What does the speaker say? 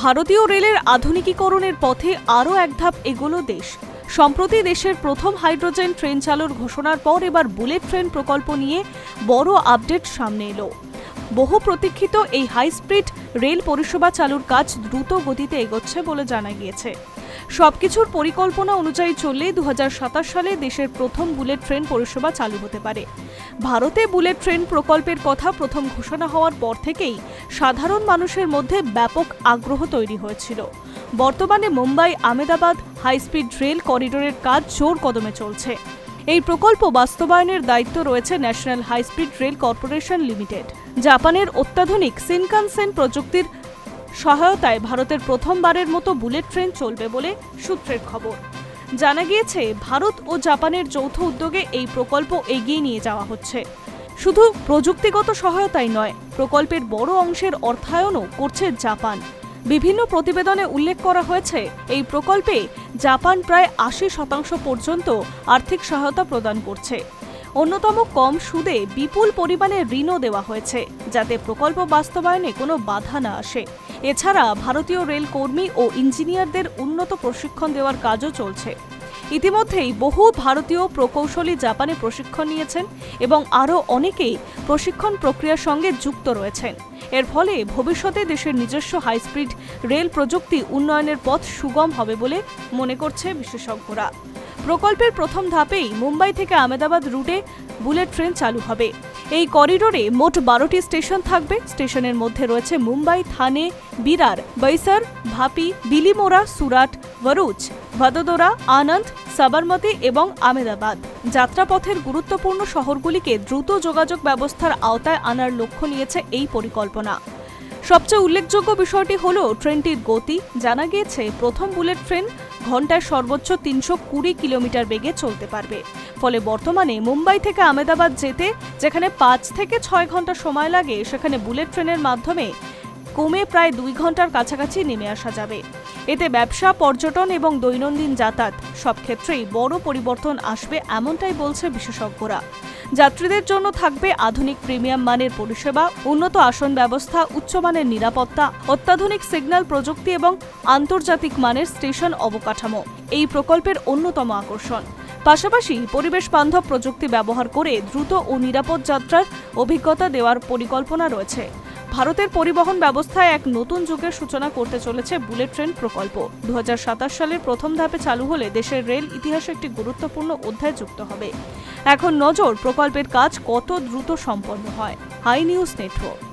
ভারতীয় রেলের আধুনিকীকরণের পথে আরও এক ধাপ এগোলো দেশ। সম্প্রতি দেশের প্রথম হাইড্রোজেন ট্রেন চালুর ঘোষণার পর এবার বুলেট ট্রেন প্রকল্প নিয়ে বড় আপডেট সামনে এলো। বহু প্রতীক্ষিত এই হাই স্পিড রেল পরিষেবা চালুর কাজ দ্রুত গতিতে এগোচ্ছে বলে জানা গিয়েছে। সবকিছুর পরিকল্পনা অনুযায়ী চললে 2027 সালে দেশের প্রথম বুলেট ট্রেন পরিষেবা চালু হতে পারে। ভারতে বুলেট ট্রেন প্রকল্পের কথা প্রথম ঘোষণা হওয়ার পর থেকেই সাধারণ মানুষের মধ্যে ব্যাপক আগ্রহ তৈরি হয়েছিল। বর্তমানে Mumbai Ahmedabad high speed rail করিডোরের কাজ জোর কদমে চলছে। এই প্রকল্প বাস্তবায়নের দায়িত্ব রয়েছে national high speed rail corporation limited. জাপানের অত্যাধুনিক শিনকানসেন প্রযুক্তির সহায়তায় ভারতের প্রথমবারের মতো বুলেট ট্রেন চলবে বলে সূত্রের খবর। জানা গিয়েছে, ভারত ও জাপানের যৌথ উদ্যোগে এই প্রকল্প এগিয়ে নিয়ে যাওয়া হচ্ছে। শুধু প্রযুক্তিগত সহায়তাই নয়, প্রকল্পের বড় অংশের অর্থায়নও করছে জাপান। বিভিন্ন প্রতিবেদনে উল্লেখ করা হয়েছে, এই প্রকল্পে জাপান প্রায় 80% পর্যন্ত আর্থিক সহায়তা প্রদান করছে। অন্যতম কম সুদে বিপুল পরিমাণে ঋণও দেওয়া হয়েছে, যাতে প্রকল্প বাস্তবায়নে কোনো বাধা না আসে। এছাড়া ভারতীয় রেল কর্মী ও ইঞ্জিনিয়ারদের উন্নত প্রশিক্ষণ দেওয়ার কাজও চলছে। ইতিমধ্যেই বহু ভারতীয় প্রকৌশলী জাপানে প্রশিক্ষণ নিয়েছেন এবং আরও অনেকেই প্রশিক্ষণ প্রক্রিয়ার সঙ্গে যুক্ত রয়েছেন। এর ফলে ভবিষ্যতে দেশের নিজস্ব হাই স্পিড রেল প্রযুক্তি উন্নয়নের পথ সুগম হবে বলে মনে করছে বিশেষজ্ঞরা। প্রকল্পের প্রথম ধাপেই মুম্বাই থেকে আহমেদাবাদ রুটে বুলেট ট্রেন চালু হবে। এই করিডোরে মোট 12টি স্টেশন থাকবে। স্টেশনের মধ্যে রয়েছে মুম্বাই, থানে, বিরার, বৈসার, ভাপি, বিলিমোরা, সুরাট, ভরুচ, ভদোদরা, আনন্দ, সাবরমতি এবং আহমেদাবাদ। যাত্রাপথের গুরুত্বপূর্ণ শহরগুলিকে দ্রুত যোগাযোগ ব্যবস্থার আওতায় আনার লক্ষ্য নিয়েছে এই পরিকল্পনা। সবচেয়ে উল্লেখযোগ্য বিষয়টি হল ট্রেনটির গতি। জানা গিয়েছে, প্রথম বুলেট ট্রেন ঘন্টায় সর্বোচ্চ 320 কিলোমিটার বেগে চলতে পারবে। ফলে বর্তমানে মুম্বাই থেকে আহমেদাবাদ যেতে যেখানে 5 থেকে 6 ঘন্টা সময় লাগে, সেখানে বুলেট ট্রেনের মাধ্যমে কমে প্রায় 2 ঘন্টার কাছাকাছি নেমে আসা যাবে। এতে ব্যবসা, পর্যটন এবং দৈনন্দিন যাতায়াত সব ক্ষেত্রেই বড় পরিবর্তন আসবে, এমনটাই বলছে বিশেষজ্ঞরা। যাত্রীদের জন্য থাকবে আধুনিক প্রিমিয়াম মানের পরিষেবা, উন্নত আসন ব্যবস্থা, উচ্চমানের নিরাপত্তা, অত্যাধুনিক সিগন্যাল প্রযুক্তি এবং আন্তর্জাতিক মানের স্টেশন অবকাঠামো এই প্রকল্পের অন্যতম আকর্ষণ। পাশাপাশি পরিবেশ বান্ধব প্রযুক্তি ব্যবহার করে দ্রুত ও নিরাপদ যাত্রার অভিজ্ঞতা দেওয়ার পরিকল্পনা রয়েছে। ভারতের পরিবহন ব্যবস্থায় এক নতুন যুগের সূচনা করতে চলেছে বুলেট ট্রেন প্রকল্প। 2027 সালের প্রথম ধাপে চালু হলে দেশের রেল ইতিহাসে একটি গুরুত্বপূর্ণ অধ্যায় যুক্ত হবে। এখন নজর প্রকল্পের কাজ কত দ্রুত সম্পন্ন হয়। High news network.